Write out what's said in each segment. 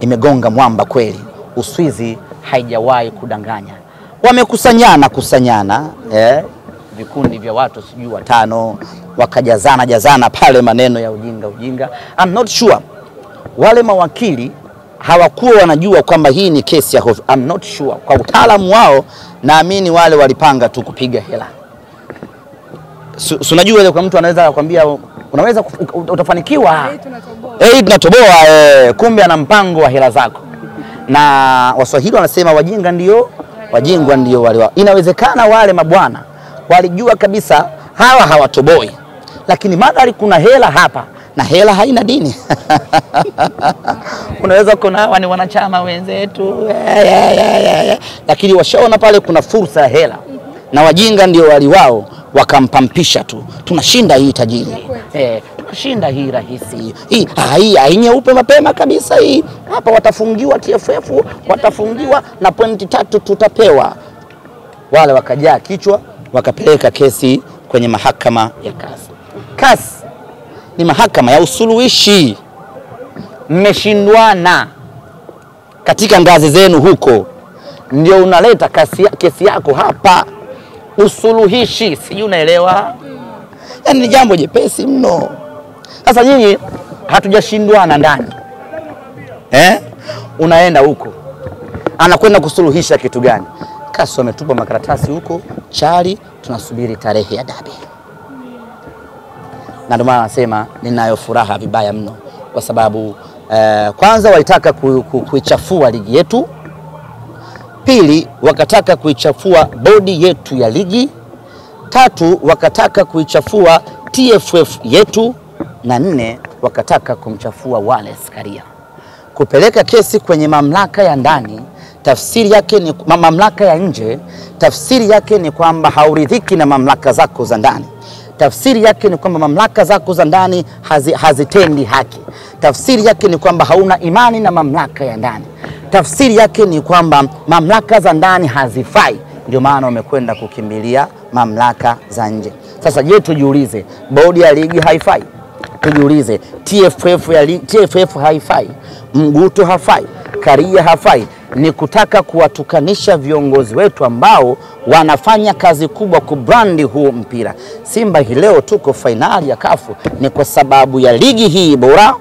imegonga mwamba kweli. Uswizi haijawahi kudanganya. Kusanyana vikundi vya watu sijui 5 wakajazana pale maneno ya ujinga. I'm not sure wale mawakili hawakuwa wanajua kwamba hii ni kesi ya hofu. I'm not sure. Kwa utaalamu wao naamini wale walipanga tu kupiga hela. Unajua ile kwa mtu anaweza kukwambia unaweza utafanikiwa. Tunatoboa kumbe ana mpango wa hela zako. Na Waswahili wanasema wajinga ndio wale. Inawezekana wale mabwana walijua kabisa hawa hawatoboi. Lakini madhari kuna hela hapa na hela haina dini. Unaweza kuna hawa ni wanachama wenzetu. Lakini washaona pale kuna fursa ya hela. Na wajinga ndio wali wao wakampampisha tu. Tunashinda hii tajiri. Tunashinda hii rahisi. Hii nyeupe mapema kabisa hii. Hapa watafungiwa TFF, watafungiwa na pointi 3 tutapewa. Wale wakajaa kichwa, wakapeleka kesi kwenye mahakama ya kasi. Kasi ni mahakama ya usuluhishi. Mmeshindwana katika ngazi zenu huko, ndio unaleta kesi yako hapa usuluhishi. Sijui unaelewa? Yaani ni jambo jepesi mno. Sasa nyinyi hatujashindwana ndani. Unaenda huko. Anakwenda kusuluhisha kitu gani? Kasi wametupa makaratasi huko, chali tunasubiri tarehe ya dabi. Na ndio maana nasema ninayo furaha vibaya mno kwa sababu kwanza walitaka kuichafua ligi yetu. Pili wakataka kuichafua bodi yetu ya ligi. 3 wakataka kuichafua TFF yetu. Na 4 wakataka kumchafua Wallace Karia. Kupeleka kesi kwenye mamlaka ya ndani, tafsiri yake ni mamlaka ya nje, tafsiri yake ni kwamba hauridhiki na mamlaka zako za ndani. Tafsiri yake ni kwamba mamlaka zako za ndani hazitendi haki. Tafsiri yake ni kwamba hauna imani na mamlaka ya ndani. Tafsiri yake ni kwamba mamlaka za ndani hazifai. Ndio maana wamekwenda kukimbilia mamlaka za nje. Sasa je, tujiulize, bodi ya ligi haifai? Tujiulize, TFF haifai? Mguto hafai? Karia hafai? Ni kutaka kuwatukanisha viongozi wetu ambao wanafanya kazi kubwa kubrandi huu mpira. Simba hii leo tuko finali ya kafu ni kwa sababu ya ligi hii bora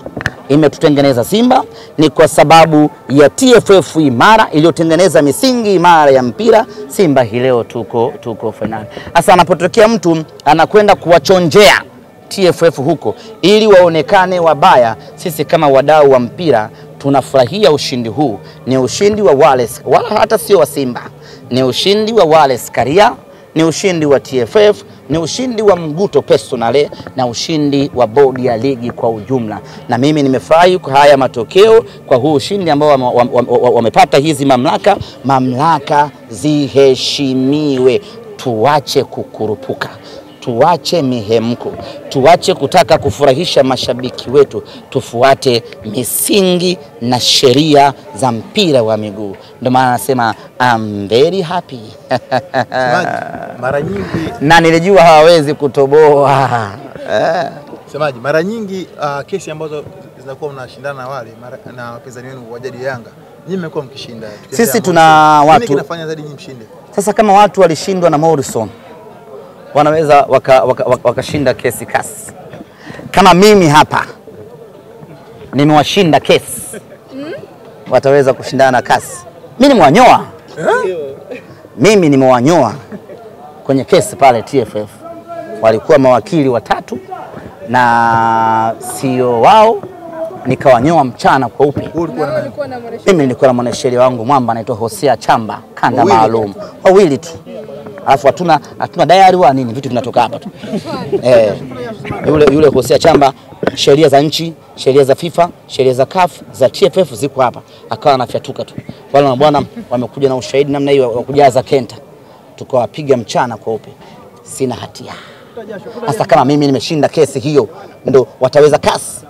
imetutengeneza Simba, ni kwa sababu ya TFF imara iliyotengeneza misingi imara ya mpira. Simba hii leo tuko finali. Sasa anapotokea mtu anakwenda kuwachonjea TFF huko ili waonekane wabaya, sisi kama wadau wa mpira tunafurahia ushindi huu. Ni ushindi wa Wallace, wala hata sio wa Simba. Ni ushindi wa Wallace Karia, ni ushindi wa TFF, ni ushindi wa Mguto personale, na ushindi wa bodi ya ligi kwa ujumla. Na mimi nimefurahi kwa haya matokeo, kwa huu ushindi ambao wamepata hizi mamlaka ziheshimiwe. Tuache kukurupuka. Tuache mihemko, tuache kutaka kufurahisha mashabiki wetu, tufuate misingi na sheria za mpira wa miguu. Ndio maana nasema I'm very happy. Mara nyingi na nilijua hawawezi kutoboa. Semaji, mara nyingi kesi ambazo zinakuwa mnashindana na wale na wapinzani wenu wa jadi Yanga, nyinyi mmekuwa mkishinda. Sisi tuna watu. Nini kinafanya zaidi nyinyi mshinde? Sasa kama watu walishindwa na Morrison, wanaweza wakashinda kesi kasi. Kama mimi hapa nimewashinda kesi, wataweza kushindana na kasi. Mimi nimewanyoa. Mimi nimewanyoa kwenye kesi pale TFF. Walikuwa mawakili 3 na CEO wao, nikawanyoa mchana kwa upe. Mimi nilikuwa na mwanasheria wangu mwamba anaitwa Hosea Chamba, kanda maalum. Wawili tu. Alafu hatuna diary wa nini, vitu vinatoka hapa tu. Yule Hosea Chamba, sheria za nchi, sheria za FIFA, sheria za CAF, za TFF ziko hapa. Akawa anafyatuka tu. Wale mabwana wamekuja na ushahidi namna hiyo wa kujaza kenta. Tukawapiga mchana kwa upe. Sina hatia. Hasa kama mimi nimeshinda kesi hiyo, ndo wataweza kasi.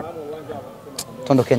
Tuondoke.